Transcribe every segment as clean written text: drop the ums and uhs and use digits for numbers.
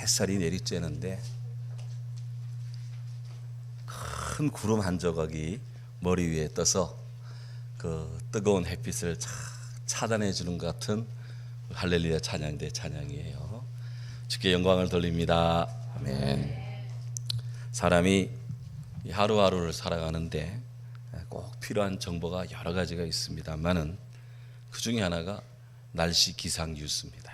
햇살이 내리쬐는데 큰 구름 한 조각이 머리 위에 떠서 그 뜨거운 햇빛을 차단해 주는 것 같은 할렐루야 찬양대 찬양이에요. 주께 영광을 돌립니다. 아멘. 사람이 하루하루를 살아가는데 꼭 필요한 정보가 여러 가지가 있습니다만은 그 중에 하나가 날씨 기상 뉴스입니다.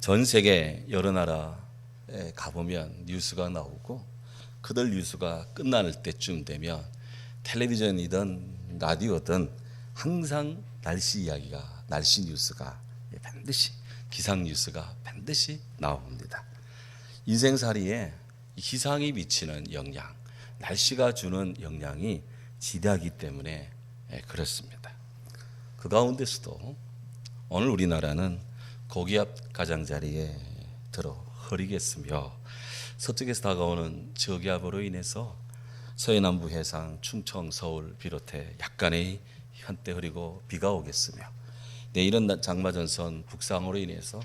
전 세계 여러 나라에 가보면 뉴스가 나오고 그들 뉴스가 끝날 때쯤 되면 텔레비전이든 라디오든 항상 날씨 이야기가, 날씨 뉴스가 반드시, 기상 뉴스가 반드시 나옵니다. 인생살이에 기상이 미치는 영향, 날씨가 주는 영향이 지대하기 때문에 그렇습니다. 그 가운데서도 오늘 우리나라는 고기압 가장자리에 들어 흐리겠으며 서쪽에서 다가오는 저기압으로 인해서 서해남부 해상, 충청, 서울 비롯해 약간의 한때 흐리고 비가 오겠으며 내일은 장마전선 북상으로 인해서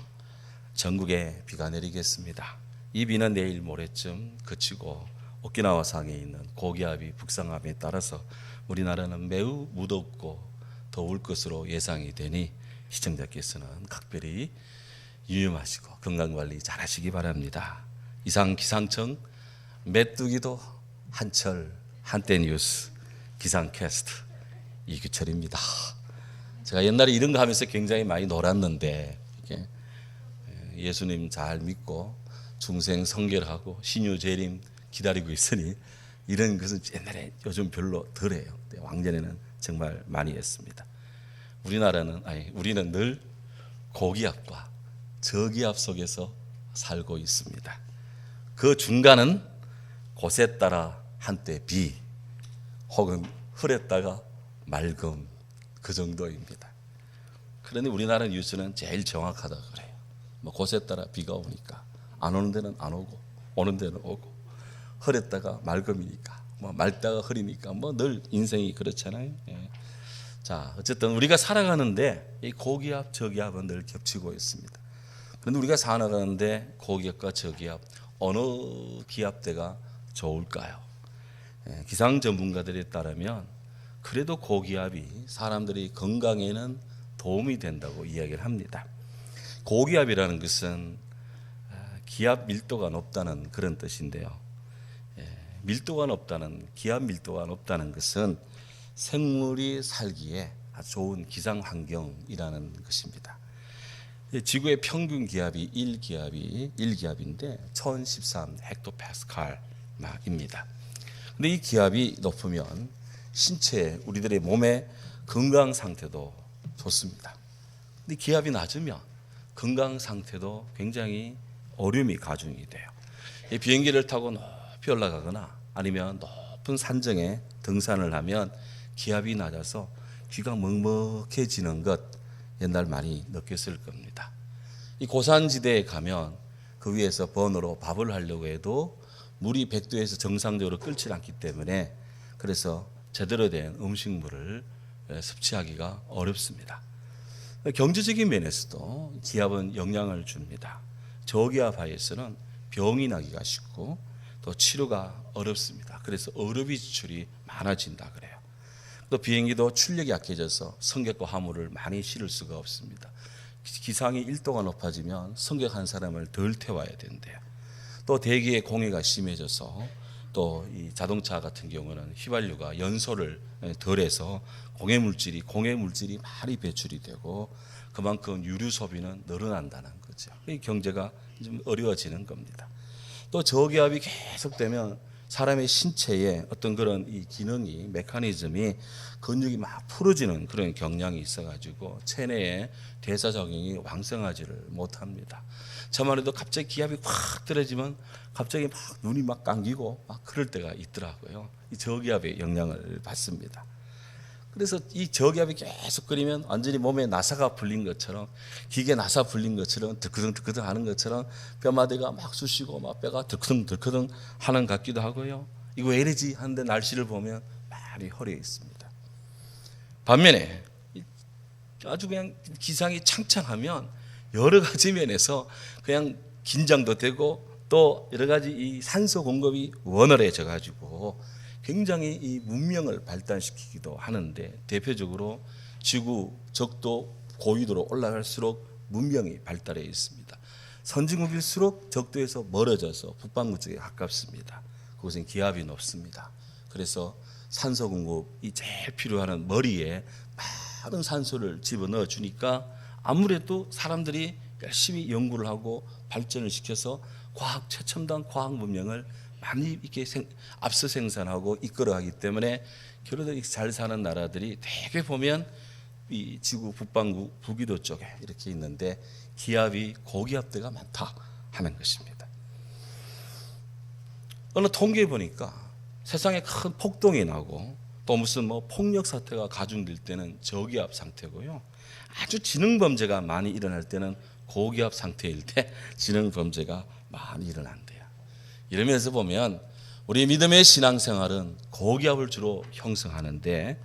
전국에 비가 내리겠습니다. 이 비는 내일 모레쯤 그치고 오키나와 상에 있는 고기압이 북상함에 따라서 우리나라는 매우 무덥고 더울 것으로 예상이 되니 시청자께서는 각별히 유념하시고 건강관리 잘 하시기 바랍니다. 이상 기상청 메뚜기도 한철 한때 뉴스 기상캐스트 이규철입니다. 제가 옛날에 이런 거 하면서 굉장히 많이 놀았는데 예수님 잘 믿고 중생 성결하고 신유 재림 기다리고 있으니 이런 것은 옛날에 요즘 별로 덜해요. 왕년에는 정말 많이 했습니다. 우리는 늘 고기압과 저기압 속에서 살고 있습니다. 그 중간은 곳에 따라 한때 비 혹은 흐렸다가 맑음 그 정도입니다. 그러니 우리나라 뉴스는 제일 정확하다 그래요. 곳에 따라 비가 오니까 안 오는 데는 안 오고 오는 데는 오고 흐렸다가 맑음이니까 맑다가 흐리니까 늘 인생이 그렇잖아요. 예. 자, 어쨌든 우리가 살아가는데 이 고기압 저기압은 늘 겹치고 있습니다. 그런데 우리가 살아가는데 고기압과 저기압 어느 기압대가 좋을까요? 예, 기상 전문가들에 따르면 그래도 고기압이 사람들의 건강에는 도움이 된다고 이야기를 합니다. 고기압이라는 것은 기압 밀도가 높다는 그런 뜻인데요. 밀도가 높다는, 기압 밀도가 높다는 것은 생물이 살기에 아주 좋은 기상 환경이라는 것입니다. 지구의 평균 기압이 1기압인데 1013 헥토파스칼입니다. 근데 이 기압이 높으면 신체, 우리들의 몸의 건강 상태도 좋습니다. 근데 기압이 낮으면 건강 상태도 굉장히 어려움이 가중이 돼요. 비행기를 타고 높이 올라가거나 아니면 높은 산정에 등산을 하면 기압이 낮아서 귀가 먹먹해지는 것 옛날 많이 느꼈을 겁니다. 이 고산지대에 가면 그 위에서 버너로 밥을 하려고 해도 물이 100도에서 정상적으로 끓지 않기 때문에 그래서 제대로 된 음식물을 섭취하기가 어렵습니다. 경제적인 면에서도 기압은 영향을 줍니다. 저기압 하에서는 병이 나기가 쉽고 또 치료가 어렵습니다. 그래서 의료비 지출이 많아진다 그래요. 또 비행기도 출력이 약해져서 승객과 화물을 많이 실을 수가 없습니다. 기상이 1도가 높아지면 승객 한 사람을 덜 태워야 된대요. 또 대기의 공해가 심해져서 또 이 자동차 같은 경우는 휘발유가 연소를 덜해서 공해 물질이 많이 배출이 되고 그만큼 유류 소비는 늘어난다는 거죠. 이 경제가 좀 어려워지는 겁니다. 또 저기압이 계속되면 사람의 신체에 어떤 그런 이 기능이 메커니즘이 근육이 막 풀어지는 그런 경향이 있어가지고 체내에 대사작용이 왕성하지를 못합니다. 저만 해도 갑자기 기압이 확 떨어지면 갑자기 막 눈이 막 감기고 막 그럴 때가 있더라고요. 이 저기압의 영향을 받습니다. 그래서 이 저기압이 계속 끓이면 완전히 몸에 나사가 풀린 것처럼 기계 나사 풀린 것처럼 들크덩 하는 것처럼 뼈마디가 막 쑤시고 막 뼈가 들크덩 하는 것 같기도 하고요. 이거 왜 이러지 하는데 날씨를 보면 많이 허리에 있습니다. 반면에 아주 그냥 기상이 창창하면 여러 가지 면에서 그냥 긴장도 되고 또 여러 가지 이 산소 공급이 원활해져 가지고 굉장히 이 문명을 발달시키기도 하는데, 대표적으로 지구 적도 고위도로 올라갈수록 문명이 발달해 있습니다. 선진국일수록 적도에서 멀어져서 북반구 쪽에 가깝습니다. 그곳은 기압이 높습니다. 그래서 산소 공급이 제일 필요한 머리에 많은 산소를 집어넣어 주니까 아무래도 사람들이 열심히 연구를 하고 발전을 시켜서 최첨단 과학 문명을 많이 이렇게 앞서 생산하고 이끌어가기 때문에 결국 잘 사는 나라들이 대개 보면 이 지구 북반구 북위도 쪽에 이렇게 있는데 기압이 고기압대가 많다 하는 것입니다. 어느 통계에 보니까 세상에 큰 폭동이 나고 또 무슨 폭력 사태가 가중될 때는 저기압 상태고요, 아주 지능 범죄가 많이 일어날 때는 고기압 상태일 때 지능 범죄가 많이 일어난대요. 이러면서 보면 우리 믿음의 신앙생활은 고기압을 주로 형성하는데,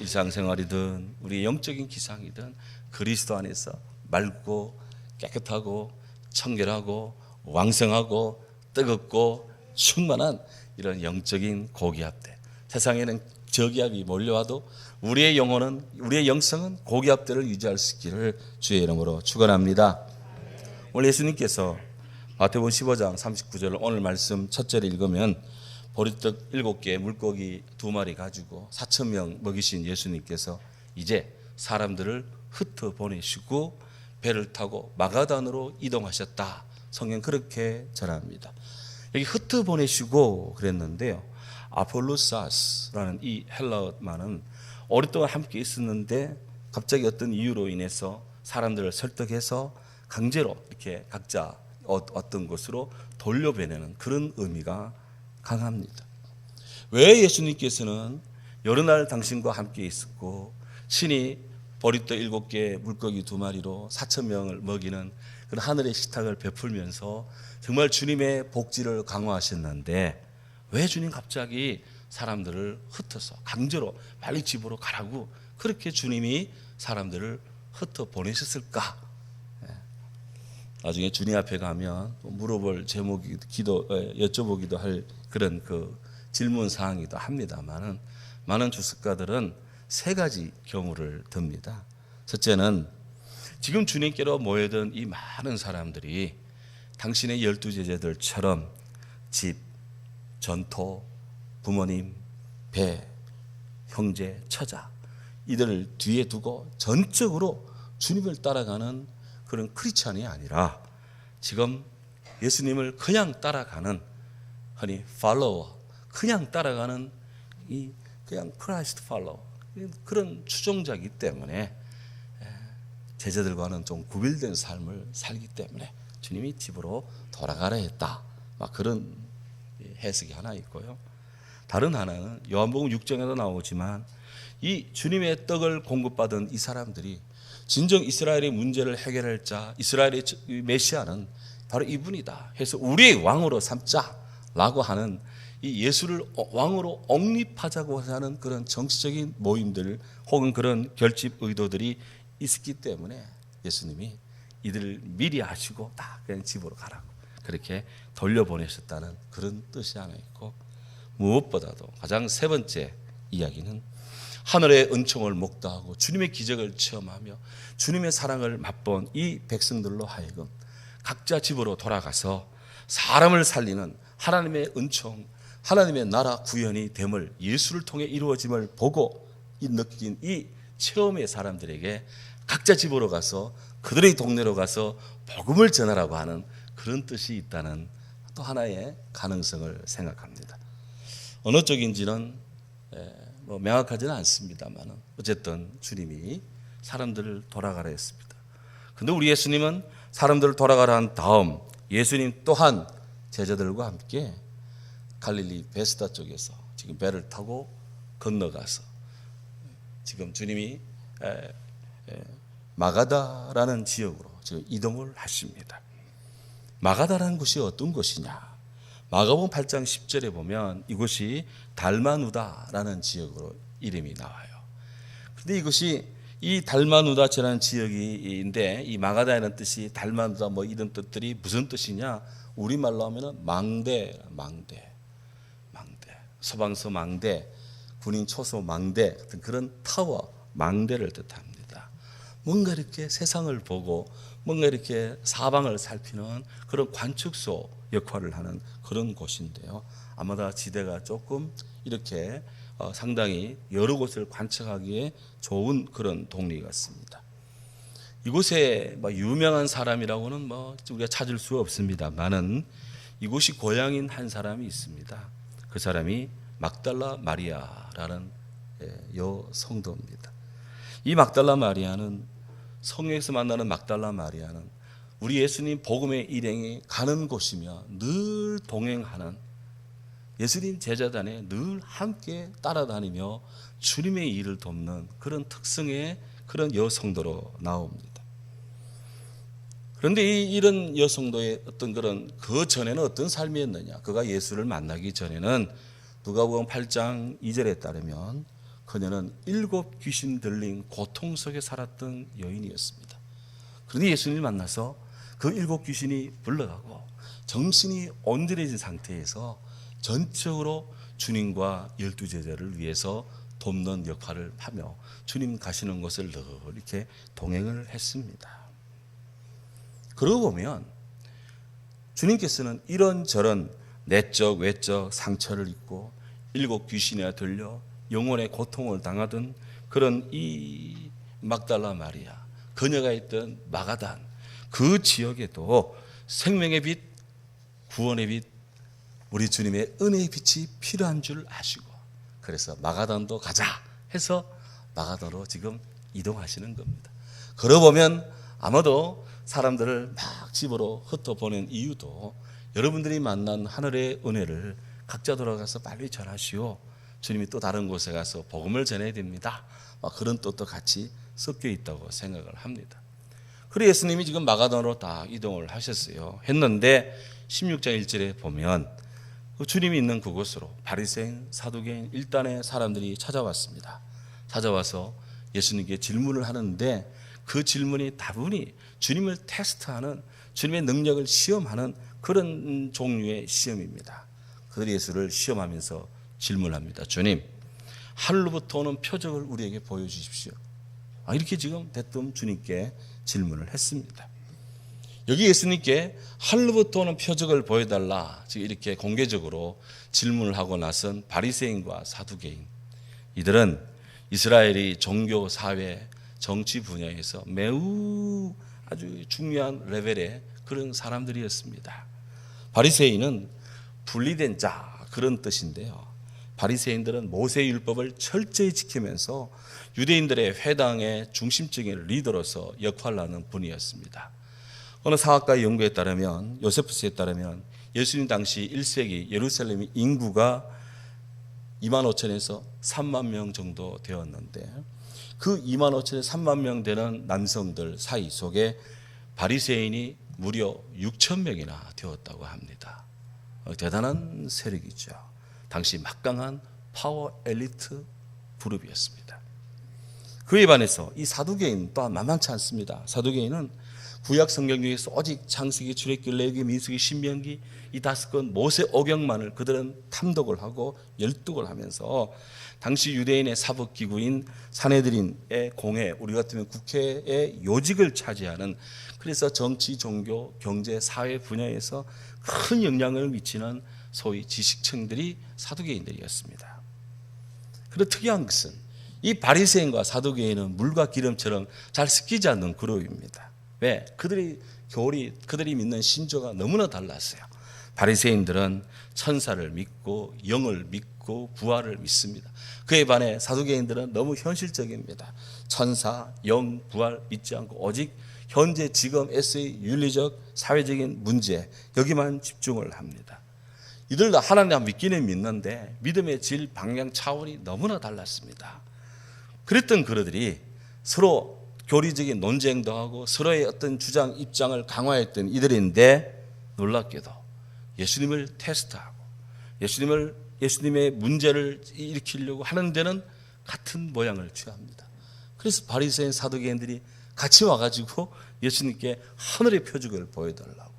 일상생활이든 우리 영적인 기상이든 그리스도 안에서 맑고 깨끗하고 청결하고 왕성하고 뜨겁고 충만한 이런 영적인 고기압대, 세상에는 저기압이 몰려와도 우리의 영혼은, 우리의 영성은 고기압대를 유지할 수 있기를 주의 이름으로 축원합니다. 오늘 예수님께서 마태복음 15장 39절을 오늘 말씀 첫 절에 읽으면 보리떡 7개 물고기 2마리 가지고 4,000명 먹이신 예수님께서 이제 사람들을 흩어 보내시고 배를 타고 마가단으로 이동하셨다. 성경 그렇게 전합니다. 여기 흩어 보내시고 그랬는데요, 아폴로사스라는 이 헬라어만은 오랫동안 함께 있었는데 갑자기 어떤 이유로 인해서 사람들을 설득해서 강제로 이렇게 각자 어떤 곳으로 돌려보내는 그런 의미가 강합니다. 왜 예수님께서는 여러 날 당신과 함께 있었고 친히 보리떡 7개 물고기 2마리로 4,000명을 먹이는 그런 하늘의 식탁을 베풀면서 정말 주님의 복지를 강화하셨는데 왜 주님 갑자기 사람들을 흩어서 강제로 빨리 집으로 가라고 그렇게 주님이 사람들을 흩어 보내셨을까? 나중에 주님 앞에 가면 물어볼 제목이 여쭤보기도 할 그런 그 질문 사항이기도 합니다만은, 많은 주석가들은 3가지 경우를 듭니다. 첫째는 지금 주님께로 모여든 이 많은 사람들이 당신의 12제자들처럼 집, 전토, 부모님, 배, 형제, 처자 이들을 뒤에 두고 전적으로 주님을 따라가는 그런 크리스찬이 아니라 지금 예수님을 그냥 따라가는 흔히 팔로워, 그냥 따라가는 이 그냥 크라이스트 팔로워 그런 추종자이기 때문에 제자들과는 좀 구별된 삶을 살기 때문에 주님이 집으로 돌아가라 했다. 막 그런 해석이 하나 있고요. 다른 하나는 요한복음 6장에도 나오지만 이 주님의 떡을 공급받은 이 사람들이 진정 이스라엘의 문제를 해결할 자, 이스라엘의 메시아는 바로 이분이다 해서 우리의 왕으로 삼자라고 하는 이 예수를 왕으로 옹립하자고 하는 그런 정치적인 모임들 혹은 그런 결집 의도들이 있었기 때문에 예수님이 이들을 미리 하시고 다 그냥 집으로 가라고 그렇게 돌려보내셨다는 그런 뜻이 하나 있고, 무엇보다도 가장 3번째 이야기는 하늘의 은총을 목도하고 주님의 기적을 체험하며 주님의 사랑을 맛본 이 백성들로 하여금 각자 집으로 돌아가서 사람을 살리는 하나님의 은총, 하나님의 나라 구현이 됨을 예수를 통해 이루어짐을 보고 느낀 이 체험의 사람들에게 각자 집으로 가서 그들의 동네로 가서 복음을 전하라고 하는 그런 뜻이 있다는 또 하나의 가능성을 생각합니다. 어느 쪽인지는 명확하지는 않습니다만 어쨌든 주님이 사람들을 돌아가라 했습니다. 그런데 우리 예수님은 사람들을 돌아가라 한 다음 예수님 또한 제자들과 함께 갈릴리 베스다 쪽에서 지금 배를 타고 건너가서 지금 주님이 마가다라는 지역으로 지금 이동을 하십니다. 마가다라는 곳이 어떤 곳이냐? 마가복음 8장 10절에 보면 이곳이 달마누다라는 지역으로 이름이 나와요. 그런데 이것이 이 달마누다처라는 지역인데 이 마가다라는 뜻이 달마누다 뭐 이런 뜻들이 무슨 뜻이냐? 우리말로 하면은 망대. 서방서 망대, 군인 초소 망대 같은 그런 타워, 망대를 뜻합니다. 뭔가 이렇게 세상을 보고 뭔가 이렇게 사방을 살피는 그런 관측소 역할을 하는 그런 곳인데요. 아마다 지대가 조금 이렇게 상당히 여러 곳을 관측하기에 좋은 그런 동리 같습니다. 이곳에 유명한 사람이라고는 우리가 찾을 수 없습니다만은 이곳이 고향인 한 사람이 있습니다. 그 사람이 막달라 마리아라는 여성도입니다. 이 막달라 마리아는 성령에서 만나는 막달라 마리아는 우리 예수님 복음의 일행이 가는 곳이며 늘 동행하는 예수님 제자단에 늘 함께 따라다니며 주님의 일을 돕는 그런 특성의 그런 여성도로 나옵니다. 그런데 이런 여성도의 어떤 그 전에는 어떤 삶이었느냐? 그가 예수를 만나기 전에는 누가복음 8장 2절에 따르면 그녀는 7 귀신 들린 고통 속에 살았던 여인이었습니다. 그런데 예수님을 만나서 그 7 귀신이 물러가고 정신이 온전해진 상태에서 전적으로 주님과 12제자를 위해서 돕는 역할을 하며 주님 가시는 곳을 늘 이렇게 동행을 했습니다. 그러고 보면 주님께서는 이런저런 내적 외적 상처를 입고 7 귀신에 들려 영혼의 고통을 당하던 그런 이 막달라 마리아, 그녀가 있던 마가단 그 지역에도 생명의 빛, 구원의 빛, 우리 주님의 은혜의 빛이 필요한 줄 아시고 그래서 마가단도 가자 해서 마가단으로 지금 이동하시는 겁니다. 그러고 보면 아마도 사람들을 막 집으로 흩어보낸 이유도 여러분들이 만난 하늘의 은혜를 각자 돌아가서 빨리 전하시오. 주님이 또 다른 곳에 가서 복음을 전해야 됩니다. 그런 뜻도 같이 섞여 있다고 생각을 합니다. 그래서 예수님이 지금 마가단으로 다 이동을 하셨어요. 했는데 16장 1절에 보면 주님이 있는 그곳으로 바리새인, 사두개인 일단의 사람들이 찾아왔습니다. 찾아와서 예수님께 질문을 하는데 그 질문이 다분히 주님을 테스트하는, 주님의 능력을 시험하는 그런 종류의 시험입니다. 그들이 예수를 시험하면서 질문합니다. 주님, 하늘로부터 오는 표적을 우리에게 보여주십시오. 이렇게 지금 대뜸 주님께 질문을 했습니다. 여기 예수님께 하늘로부터 오는 표적을 보여달라 지금 이렇게 공개적으로 질문을 하고 나선 바리새인과 사두개인, 이들은 이스라엘이 종교, 사회, 정치 분야에서 매우 아주 중요한 레벨의 그런 사람들이었습니다. 바리새인은 분리된 자 그런 뜻인데요. 바리새인들은 모세율법을 철저히 지키면서 유대인들의 회당의 중심적인 리더로서 역할을 하는 분이었습니다. 어느 사학가의 연구에 따르면, 요세푸스에 따르면 예수님 당시 1세기 예루살렘의 인구가 2만 5천에서 3만 명 정도 되었는데 그 2만 5천에서 3만 명 되는 남성들 사이 속에 바리새인이 무려 6천 명이나 되었다고 합니다. 대단한 세력이죠. 당시 막강한 파워 엘리트 그룹이었습니다. 그에 반해서 이 사두개인 또한 만만치 않습니다. 사두개인은 구약 성경 중에서 오직 창세기, 출애굽기, 레위기, 민수기, 신명기 이 5권 모세 오경만을 그들은 탐독을 하고 열독을 하면서 당시 유대인의 사법기구인 사네드린의 공회, 우리 같으면 국회의 요직을 차지하는, 그래서 정치, 종교, 경제, 사회 분야에서 큰 영향을 미치는 소위 지식층들이 사두개인들이었습니다. 그런데 특이한 것은 이 바리새인과 사두개인은 물과 기름처럼 잘 섞이지 않는 그룹입니다. 왜? 그들이 믿는 신조가 너무나 달랐어요. 바리새인들은 천사를 믿고 영을 믿고 부활을 믿습니다. 그에 반해 사두개인들은 너무 현실적입니다. 천사, 영, 부활 믿지 않고 오직 현재, 지금, 에세이, 윤리적, 사회적인 문제 여기만 집중을 합니다. 이들 다 하나님 믿기는 믿는데 믿음의 질, 방향, 차원이 너무나 달랐습니다. 그랬던 그들이 서로 교리적인 논쟁도 하고 서로의 어떤 주장, 입장을 강화했던 이들인데 놀랍게도 예수님을 테스트하고 예수님의 문제를 일으키려고 하는 데는 같은 모양을 취합니다. 그래서 바리새인 사두개인들이 같이 와가지고 예수님께 하늘의 표적을 보여달라고.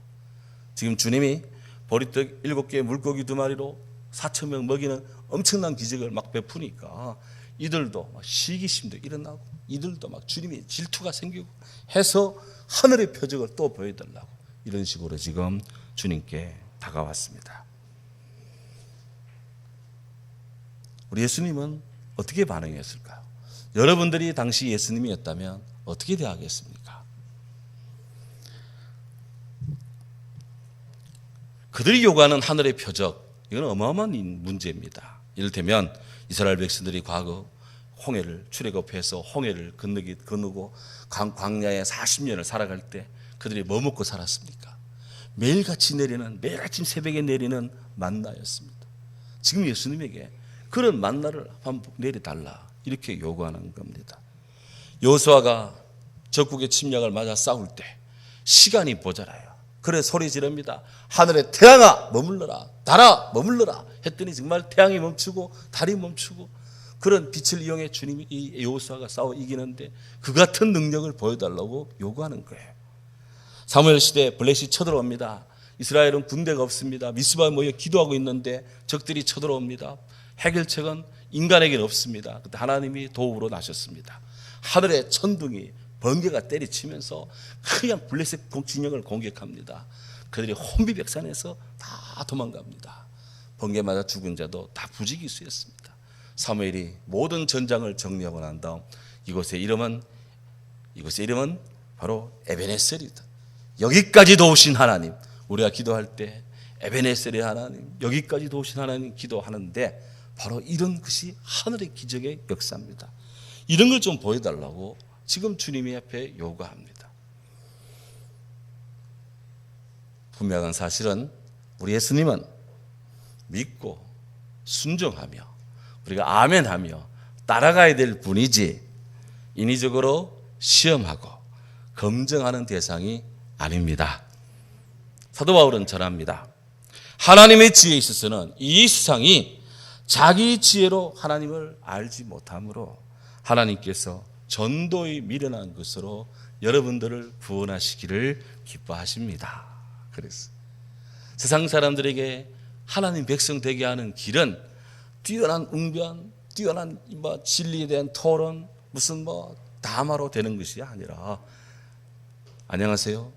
지금 주님이 보리떡 7개 물고기 2마리로 4,000명 먹이는 엄청난 기적을 막 베푸니까 이들도 막 시기심도 일어나고 이들도 막 주님의 질투가 생기고 해서 하늘의 표적을 또 보여달라고 이런 식으로 지금 주님께 다가왔습니다. 우리 예수님은 어떻게 반응했을까요? 여러분들이 당시 예수님이었다면 어떻게 대하겠습니까? 그들이 요구하는 하늘의 표적, 이건 어마어마한 문제입니다. 이를테면 이스라엘 백성들이 과거 홍해를 출애굽해서 홍해를 건너고 광야에 40년을 살아갈 때 그들이 뭐 먹고 살았습니까? 매일같이 내리는, 매일 아침 새벽에 내리는 만나였습니다. 지금 예수님에게 그런 만나를 한번 내려달라 이렇게 요구하는 겁니다. 여호수아가 적국의 침략을 맞아 싸울 때 시간이 모자라요. 그래 소리 지릅니다. 하늘에 태양아 머물러라, 달아 머물러라 했더니 정말 태양이 멈추고 달이 멈추고 그런 빛을 이용해 주님이 이 여호수아가 싸워 이기는데 그 같은 능력을 보여달라고 요구하는 거예요. 사무엘 시대 블레셋이 쳐들어옵니다. 이스라엘은 군대가 없습니다. 미스바에 모여 기도하고 있는데 적들이 쳐들어옵니다. 해결책은 인간에게는 없습니다. 그때 하나님이 도움으로 나셨습니다. 하늘의 천둥이 번개가 때리치면서 그냥 블레셋 진영을 공격합니다. 그들이 혼비백산에서 다 도망갑니다. 번개 맞아 죽은 자도 다 부지기수였습니다. 사무엘이 모든 전장을 정리하고 난 다음 이곳의 이름은 바로 에베네셀이다. 여기까지 도우신 하나님, 우리가 기도할 때 에베네셀의 하나님, 여기까지 도우신 하나님 기도하는데 바로 이런 것이 하늘의 기적의 역사입니다. 이런 걸 좀 보여달라고 지금 주님이 앞에 요구합니다. 분명한 사실은 우리 예수님은 믿고 순종하며 우리가 아멘하며 따라가야 될 분이지 인위적으로 시험하고 검증하는 대상이 아닙니다. 사도 바울은 전합니다. 하나님의 지혜에 있어서는 이 세상이 자기 지혜로 하나님을 알지 못하므로 하나님께서 전도에 미련한 것으로 여러분들을 구원하시기를 기뻐하십니다. 그래서 세상 사람들에게 하나님 백성 되게 하는 길은 뛰어난 웅변, 뛰어난 진리에 대한 토론, 무슨 담화로 되는 것이 아니라 안녕하세요.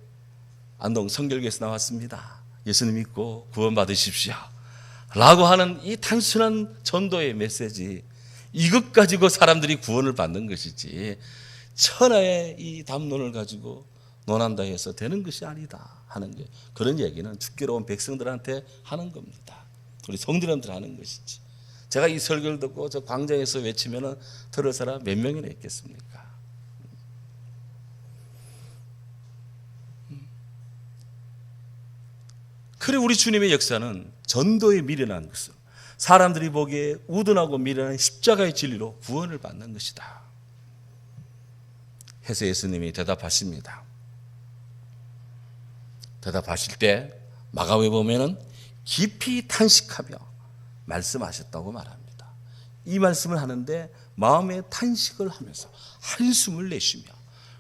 안동 성결교에서 나왔습니다. 예수님 믿고 구원 받으십시오. 라고 하는 이 단순한 전도의 메시지, 이것 가지고 사람들이 구원을 받는 것이지 천하의 이 담론을 가지고 논한다 해서 되는 것이 아니다 하는 게, 그런 얘기는 죽기로 온 백성들한테 하는 겁니다. 우리 성도님들 하는 것이지. 제가 이 설교를 듣고 저 광장에서 외치면 들을 사람 몇 명이나 있겠습니까? 그래 우리 주님의 역사는 전도에 미련한 것은 사람들이 보기에 우둔하고 미련한 십자가의 진리로 구원을 받는 것이다 해서 예수님이 대답하십니다. 대답하실 때 마가복음에 보면은 깊이 탄식하며 말씀하셨다고 말합니다. 이 말씀을 하는데 마음에 탄식을 하면서 한숨을 내쉬며,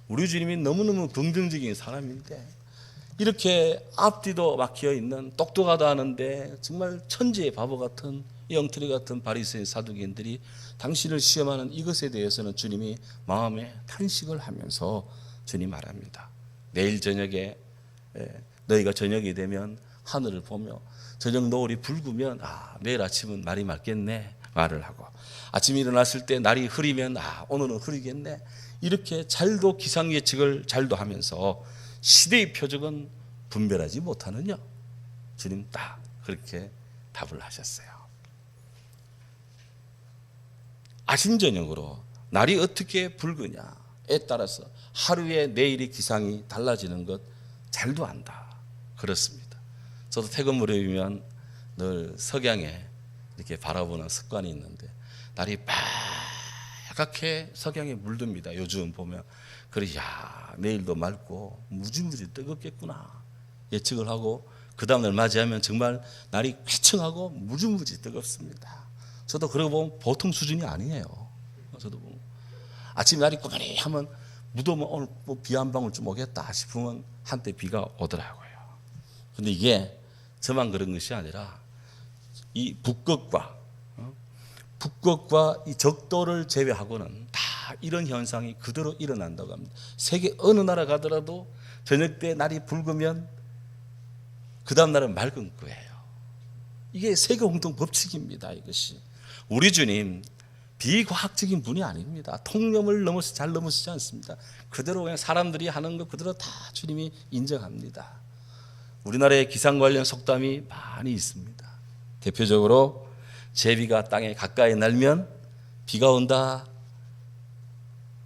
우리 주님이 너무너무 긍정적인 사람인데 이렇게 앞뒤도 막혀 있는 똑똑하다 하는데 정말 천지의 바보 같은 엉터리 같은 바리새인 사두개인들이 당신을 시험하는 이것에 대해서는 주님이 마음에 탄식을 하면서 주님 말합니다. 내일 저녁에 너희가 저녁이 되면 하늘을 보며 저녁 노을이 붉으면 내일 아침은 날이 맑겠네 말을 하고, 아침에 일어났을 때 날이 흐리면 오늘은 흐리겠네, 이렇게 잘도 기상 예측을 잘도 하면서 시대의 표적은 분별하지 못하느냐? 주님 딱 그렇게 답을 하셨어요. 아침 저녁으로 날이 어떻게 붉으냐에 따라서 하루에 내일의 기상이 달라지는 것 잘도 안다. 그렇습니다. 저도 퇴근 무렵이면 늘 석양에 이렇게 바라보는 습관이 있는데 날이 빨갛게 석양에 물듭니다. 요즘 보면. 그래, 내일도 맑고 무지무지 뜨겁겠구나 예측을 하고 그 다음날 맞이하면 정말 날이 쾌청하고 무지무지 뜨겁습니다. 저도 그러고 보면 보통 수준이 아니에요. 저도 보면 아침 날이 꾸물이하면 무더우면 오늘 뭐 비 한 방울 좀 오겠다 싶으면 한때 비가 오더라고요. 근데 이게 저만 그런 것이 아니라 이 북극과 이 적도를 제외하고는 다 이런 현상이 그대로 일어난다고 합니다. 세계 어느 나라 가더라도 저녁 때 날이 붉으면 그 다음 날은 맑은 거예요. 이게 세계 공통 법칙입니다. 이것이 우리 주님 비과학적인 분이 아닙니다. 통념을 잘 넘어서지 않습니다. 그대로 그냥 사람들이 하는 것 그대로 다 주님이 인정합니다. 우리나라에 기상 관련 속담이 많이 있습니다. 대표적으로 제비가 땅에 가까이 날면 비가 온다.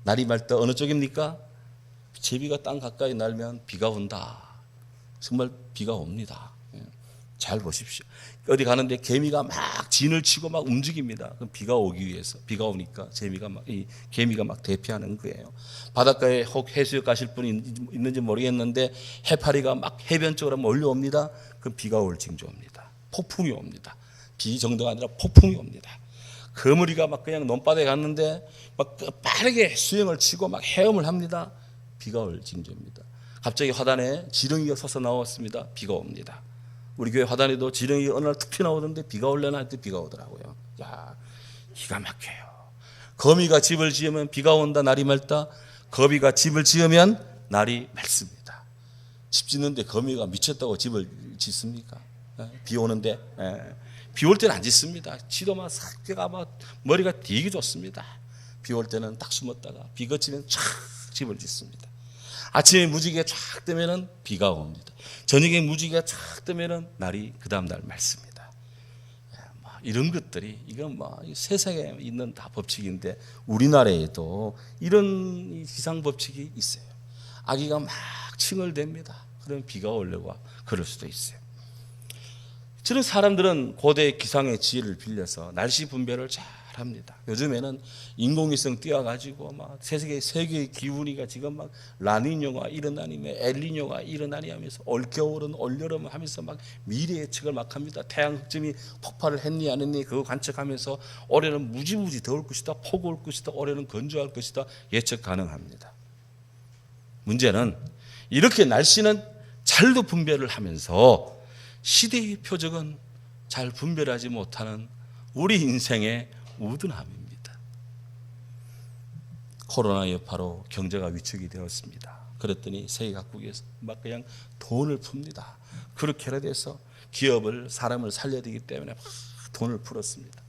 날이 맑다. 어느 쪽입니까? 제비가 땅 가까이 날면 비가 온다. 정말 비가 옵니다. 잘 보십시오. 어디 가는데 개미가 막 진을 치고 막 움직입니다. 그럼 비가 오기 위해서, 비가 오니까 개미가 막 대피하는 거예요. 바닷가에 혹 해수욕 가실 분이 있는지 모르겠는데 해파리가 막 해변 쪽으로 몰려옵니다. 그럼 비가 올 징조입니다. 폭풍이 옵니다. 비 정도가 아니라 폭풍이 옵니다. 거머리가 막 그냥 논바다에 갔는데 막 빠르게 수영을 치고 막 헤엄을 합니다. 비가 올 징조입니다. 갑자기 화단에 지렁이가 솟아 나왔습니다. 비가 옵니다. 우리 교회 화단에도 지렁이가 어느 날 툭 튀어나오던데 비가 올려나 했더니 비가 오더라고요. 야, 기가 막혀요. 거미가 집을 지으면 비가 온다, 날이 맑다. 거미가 집을 지으면 날이 맑습니다. 집 짓는데 거미가 미쳤다고 집을 짓습니까? 비 오는데 비 올 때는 안 짓습니다. 지도 막 삭제가 막 머리가 되게 좋습니다. 비 올 때는 딱 숨었다가 비 그치면 촥 집을 짓습니다. 아침에 무지개가 쫙 뜨면은 비가 옵니다. 저녁에 무지개가 쫙 뜨면은 날이 그 다음 날 맑습니다. 이런 것들이 이건 뭐 세상에 있는 다 법칙인데 우리나라에도 이런 기상 법칙이 있어요. 아기가 막 칭얼댑니다. 그러면 비가 오려고 그럴 수도 있어요. 저는 사람들은 고대 기상의 지혜를 빌려서 날씨 분별을 잘 합니다. 요즘에는 인공위성 띄워가지고 막 세계의 기온이가 지금 막 라니뇨가 일어나니, 엘니뇨가 일어나니 하면서 올겨울은 올여름 하면서 막 미래 예측을 막 합니다. 태양 흑점이 폭발을 했니 안 했니 그거 관측하면서 올해는 무지무지 더울 것이다, 폭우 올 것이다, 올해는 건조할 것이다 예측 가능합니다. 문제는 이렇게 날씨는 잘도 분별을 하면서 시대의 표적은 잘 분별하지 못하는 우리 인생의 우둔함입니다. 코로나 여파로 경제가 위축이 되었습니다. 그랬더니 세계 각국에서 막 그냥 돈을 풉니다. 그렇게 돼서 기업을 사람을 살려야 되기 때문에 막 돈을 풀었습니다.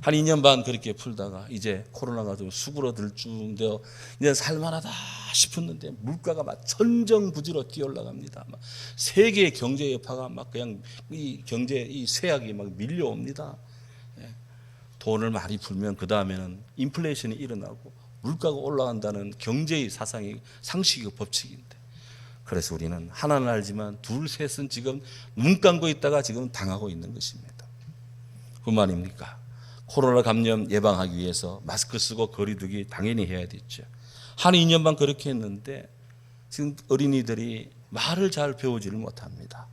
한 2년 반 그렇게 풀다가 이제 코로나가 좀 수그러들 쯤 되어 이제 살만하다 싶었는데 물가가 막 천정부지로 뛰어올라갑니다. 막 세계의 경제 여파가 막 그냥 이 쇠약이 막 밀려옵니다. 돈을 많이 풀면 그 다음에는 인플레이션이 일어나고 물가가 올라간다는 경제의 상식의 법칙인데, 그래서 우리는 하나는 알지만 둘 셋은 지금 눈 감고 있다가 지금 당하고 있는 것입니다. 그만입니까? 코로나 감염 예방하기 위해서 마스크 쓰고 거리 두기 당연히 해야 됐죠. 한 2년 반 그렇게 했는데 지금 어린이들이 말을 잘 배우지를 못합니다.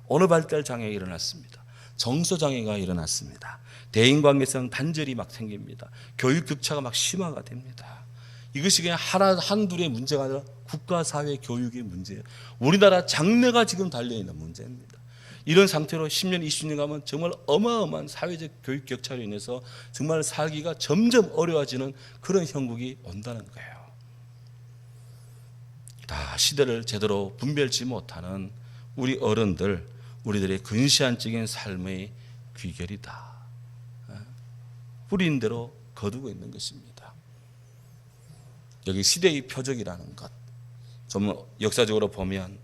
언어 발달 장애가 일어났습니다. 정서 장애가 일어났습니다. 대인관계성 단절이 막 생깁니다. 교육 격차가 막 심화가 됩니다. 이것이 그냥 한둘의 문제가 아니라 국가 사회 교육의 문제예요. 우리나라 장래가 지금 달려있는 문제입니다. 이런 상태로 10년, 20년 가면 정말 어마어마한 사회적 교육 격차로 인해서 정말 살기가 점점 어려워지는 그런 형국이 온다는 거예요. 다 시대를 제대로 분별치 못하는 우리 어른들, 우리들의 근시안적인 삶의 귀결이다. 뿌린 대로 거두고 있는 것입니다. 여기 시대의 표적이라는 것, 좀 역사적으로 보면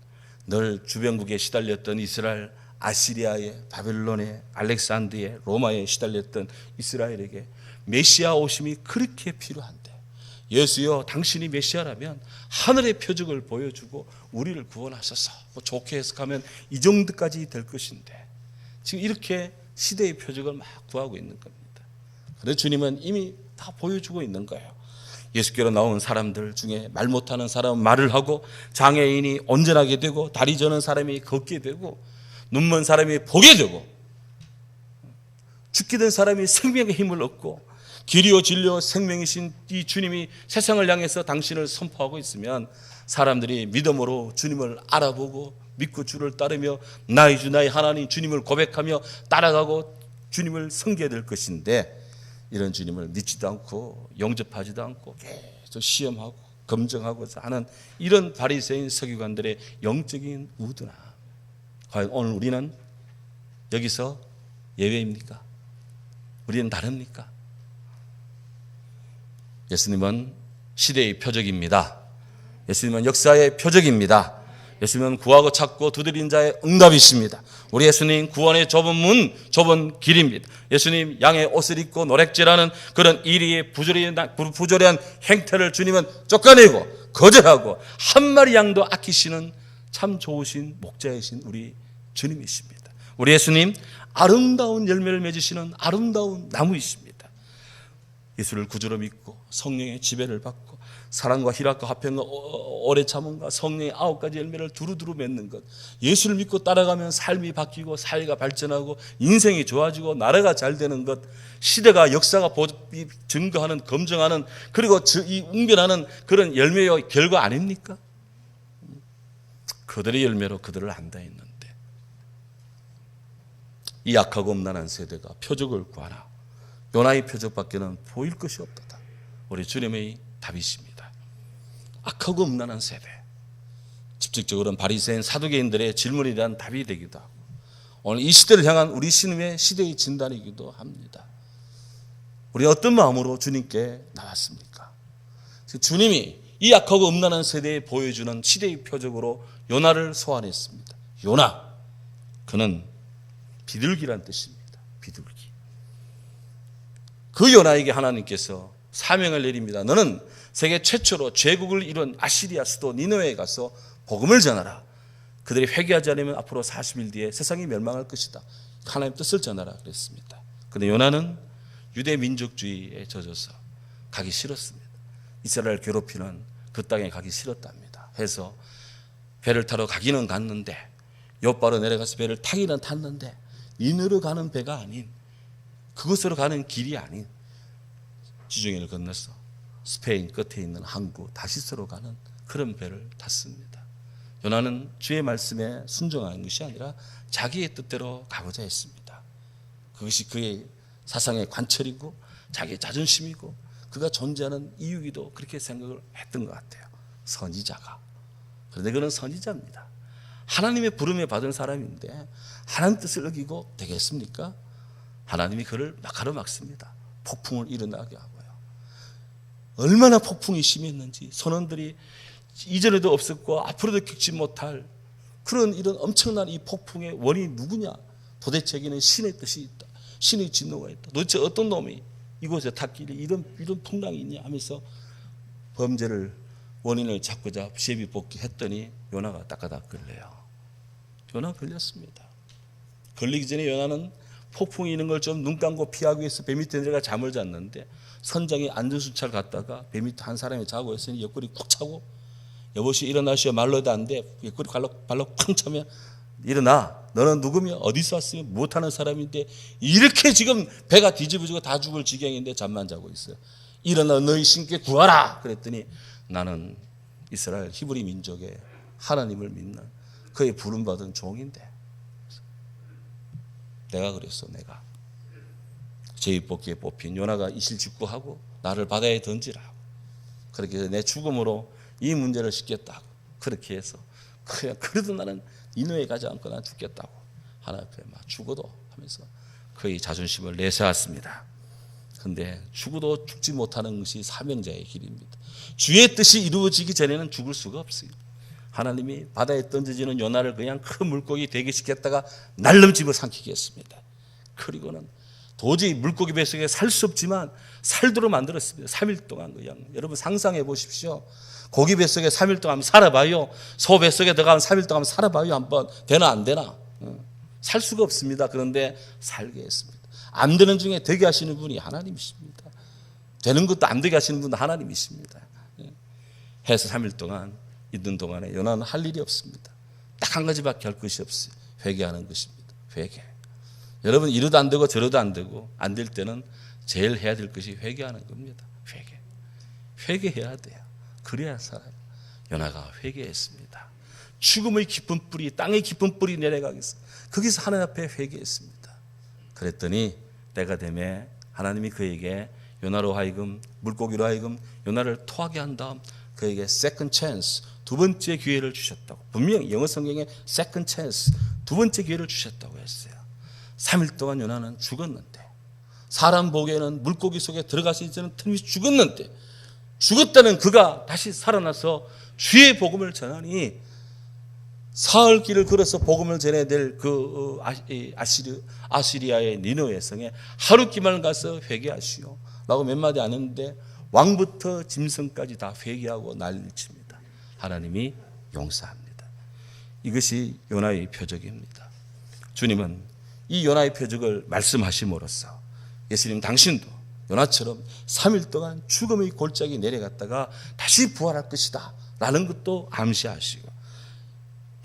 늘 주변국에 시달렸던 이스라엘, 아시리아에, 바벨론에, 알렉산드에, 로마에 시달렸던 이스라엘에게 메시아 오심이 그렇게 필요한데, 예수여 당신이 메시아라면 하늘의 표적을 보여주고 우리를 구원하소서, 좋게 해석하면 이 정도까지 될 것인데 지금 이렇게 시대의 표적을 막 구하고 있는 겁니다. 그래서 주님은 이미 다 보여주고 있는 거예요. 예수께로 나온 사람들 중에 말 못하는 사람은 말을 하고, 장애인이 온전하게 되고, 다리 저는 사람이 걷게 되고, 눈먼 사람이 보게 되고, 죽게 된 사람이 생명의 힘을 얻고, 길이요 진리요 생명이신 이 주님이 세상을 향해서 당신을 선포하고 있으면 사람들이 믿음으로 주님을 알아보고 믿고 주를 따르며 나의 주 나의 하나님 주님을 고백하며 따라가고 주님을 섬겨야 될 것인데, 이런 주님을 믿지도 않고 영접하지도 않고 계속 시험하고 검증하고자 하는 이런 바리새인 서기관들의 영적인 우둔함, 과연 오늘 우리는 여기서 예외입니까? 우리는 다릅니까? 예수님은 시대의 표적입니다. 예수님은 역사의 표적입니다. 예수님은 구하고 찾고 두드린 자의 응답이십니다. 우리 예수님 구원의 좁은 문, 좁은 길입니다. 예수님 양의 옷을 입고 노략질하는 그런 이리의 부조리한 행태를 주님은 쫓아내고 거절하고 한 마리 양도 아끼시는 참 좋으신 목자이신 우리 주님이십니다. 우리 예수님 아름다운 열매를 맺으시는 아름다운 나무이십니다. 예수를 구주로 믿고 성령의 지배를 받고 사랑과 희락과 화평과 오래 참음과 성령의 9가지 열매를 두루두루 맺는 것, 예수를 믿고 따라가면 삶이 바뀌고 사회가 발전하고 인생이 좋아지고 나라가 잘 되는 것, 시대가 역사가 증거하는 검증하는 그리고 이 웅변하는 그런 열매의 결과 아닙니까? 그들의 열매로 그들을 안다 했는데, 이 약하고 음란한 세대가 표적을 구하나 요나의 표적밖에는 보일 것이 없다. 우리 주님의 답이십니다. 악하고 음란한 세대, 직접적으로는 바리새인 사두개인들의 질문에 대한 답이 되기도 하고 오늘 이 시대를 향한 우리 신임의 시대의 진단이기도 합니다. 우리 어떤 마음으로 주님께 나왔습니까? 주님이 이 악하고 음란한 세대에 보여주는 시대의 표적으로 요나를 소환했습니다. 요나, 그는 비둘기란 뜻입니다. 비둘기. 그 요나에게 하나님께서 사명을 내립니다. 너는 세계 최초로 제국을 이룬 아시리아 수도 니느웨에 가서 복음을 전하라. 그들이 회개하지 않으면 앞으로 40일 뒤에 세상이 멸망할 것이다. 하나님 뜻을 전하라 그랬습니다. 그런데 요나는 유대 민족주의에 젖어서 가기 싫었습니다. 이스라엘 괴롭히는 그 땅에 가기 싫었답니다. 해서 배를 타러 가기는 갔는데, 욥바로 내려가서 배를 타기는 탔는데 니느웨로 가는 배가 아닌, 그곳으로 가는 길이 아닌 지중해를 건너서 스페인 끝에 있는 항구 다시스로 가는 그런 배를 탔습니다. 요나는 주의 말씀에 순종하는 것이 아니라 자기의 뜻대로 가고자 했습니다. 그것이 그의 사상의 관철이고 자기의 자존심이고 그가 존재하는 이유기도 그렇게 생각을 했던 것 같아요. 선지자가. 그런데 그는 선지자입니다. 하나님의 부름에 받은 사람인데 하나님 뜻을 어기고 되겠습니까? 하나님이 그를 가로막습니다. 폭풍을 일어나게 하고요. 얼마나 폭풍이 심했는지, 선원들이 이전에도 없었고 앞으로도 겪지 못할 그런 이런 엄청난 이 폭풍의 원인이 누구냐? 도대체 여기는 신의 뜻이 있다. 신의 진노가 있다. 도대체 어떤 놈이 이곳에 탔길래 이런 풍랑이 있냐 하면서 범죄를 원인을 찾고자 시비복귀했더니 요나가 따까닥 걸려요. 요나 걸렸습니다. 걸리기 전에 요나는 폭풍이 있는 걸 좀 눈 감고 피하기 위해서 배 밑에 내려가 잠을 잤는데, 선장이 안전수찰 갔다가 배 밑에 한 사람이 자고 있으니 옆구리 쿡 차고, 여보시 일어나시오 말로도 안 돼. 옆구리 발로 쾅 차면 일어나. 너는 누구며 어디서 왔으며 못하는 사람인데 이렇게 지금 배가 뒤집어지고 다 죽을 지경인데 잠만 자고 있어요. 일어나 너희 신께 구하라. 그랬더니 나는 이스라엘 히브리 민족의 하나님을 믿는 그의 부름받은 종인데, 내가 그랬어. 내가 제비뽑기에 뽑힌 요나가 이실직고하고 나를 바다에 던지라고, 그렇게 해서 내 죽음으로 이 문제를 씻겠다고, 그렇게 해서 그래도 나는 니느웨에 가지 않고 난 죽겠다고 하나님 앞에 막 죽어도 하면서 그의 자존심을 내세웠습니다. 그런데 죽어도 죽지 못하는 것이 사명자의 길입니다. 주의 뜻이 이루어지기 전에는 죽을 수가 없어요. 하나님이 바다에 던져지는 요나를 그냥 큰 물고기 되게 시켰다가 날름집어 삼키게 했습니다. 그리고는 도저히 물고기 뱃속에 살 수 없지만 살도록 만들었습니다. 3일 동안 그냥. 여러분 상상해 보십시오. 고기 뱃속에 3일 동안 살아봐요. 소 뱃속에 들어가면 3일 동안 살아봐요. 한번 되나 안 되나. 살 수가 없습니다. 그런데 살게 했습니다. 안 되는 중에 되게 하시는 분이 하나님이십니다. 되는 것도 안 되게 하시는 분도 하나님이십니다. 해서 3일 동안 있는 동안에 요나는 할 일이 없습니다. 딱 한 가지밖에 할 것이 없어요. 회개하는 것입니다. 회개. 여러분 이러도 안 되고 저러도 안 되고 안 될 때는 제일 해야 될 것이 회개하는 겁니다. 회개해야 돼요. 그래야 살아요. 요나가 회개했습니다. 죽음의 깊은 뿌리, 땅의 깊은 뿌리 내려가겠어. 거기서 하나님 앞에 회개했습니다. 그랬더니 때가 되매 하나님이 그에게 요나로 하여금, 물고기로 하여금 요나를 토하게 한 다음 그에게 second chance, 두 번째 기회를 주셨다고. 분명히 영어 성경에 second chance, 두 번째 기회를 주셨다고 했어요. 3일 동안 요나는 죽었는데, 사람 보기에는 물고기 속에 들어가서 이제는 틈이 죽었는데, 죽었다는 그가 다시 살아나서 주의 복음을 전하니 사흘 길을 걸어서 복음을 전해야 될 그 아시리아의 니느웨 성에 하루 기만 가서 회개하시오 라고 몇 마디 안 했는데 왕부터 짐승까지 다 회개하고 난리를 칩니다. 하나님이 용서합니다. 이것이 요나의 표적입니다. 주님은 이 요나의 표적을 말씀하심으로써 예수님 당신도 요나처럼 3일 동안 죽음의 골짜기 내려갔다가 다시 부활할 것이다 라는 것도 암시하시고,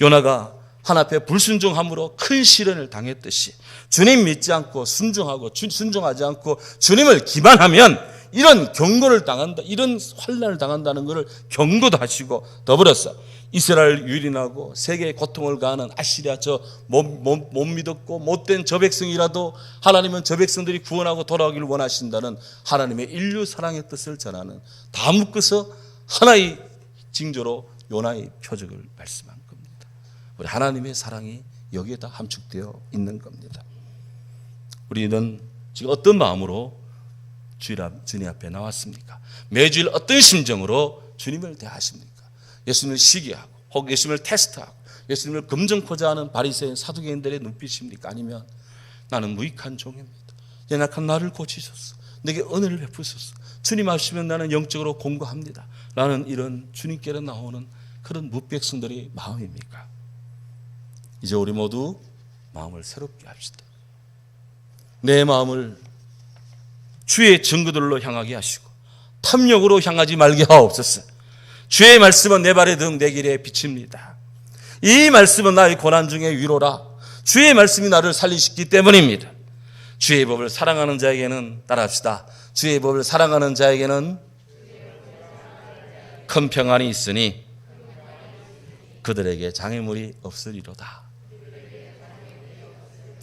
요나가 하나님 앞에 불순종함으로 큰 시련을 당했듯이 주님 믿지 않고 순종하지 않고 주님을 기만하면 이런 경고를 당한다, 이런 환난을 당한다는 것을 경고도 하시고, 더불어서 이스라엘 유린하고 세계의 고통을 가하는 아시리아 못 믿었고 못된 저 백성이라도 하나님은 저 백성들이 구원하고 돌아오기를 원하신다는 하나님의 인류 사랑의 뜻을 전하는, 다 묶어서 하나의 징조로 요나의 표적을 말씀한 겁니다. 우리 하나님의 사랑이 여기에 다 함축되어 있는 겁니다. 우리는 지금 어떤 마음으로 주님 앞에 나왔습니까? 매주일 어떤 심정으로 주님을 대하십니까? 예수님을 시기하고 혹은 예수님을 테스트하고 예수님을 검증코자 하는 바리새인 사두개인들의 눈빛입니까? 아니면 나는 무익한 종입니다, 연약한 나를 고치소서, 내게 은혜를 베푸소서, 주님 하시면 나는 영적으로 공고합니다 라는 이런 주님께로 나오는 그런 무백성들의 마음입니까? 이제 우리 모두 마음을 새롭게 합시다. 내 마음을 주의 증거들로 향하게 하시고 탐욕으로 향하지 말게 하옵소서. 주의 말씀은 내 발의 등 내 길에 빛입니다. 이 말씀은 나의 고난 중에 위로라. 주의 말씀이 나를 살리시기 때문입니다. 주의 법을 사랑하는 자에게는, 따라합시다, 주의 법을 사랑하는 자에게는 큰 평안이 있으니 그들에게 장애물이 없으리로다.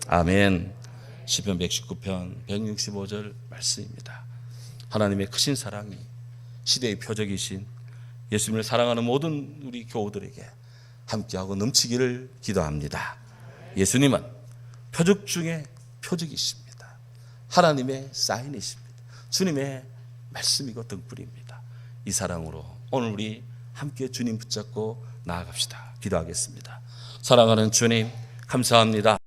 아멘. 시편 119편 165절 말씀입니다. 하나님의 크신 사랑이 시대의 표적이신 예수님을 사랑하는 모든 우리 교우들에게 함께하고 넘치기를 기도합니다. 예수님은 표적 중에 표적이십니다. 하나님의 사인이십니다. 주님의 말씀이고 등불입니다. 이 사랑으로 오늘 우리 함께 주님 붙잡고 나아갑시다. 기도하겠습니다. 사랑하는 주님, 감사합니다.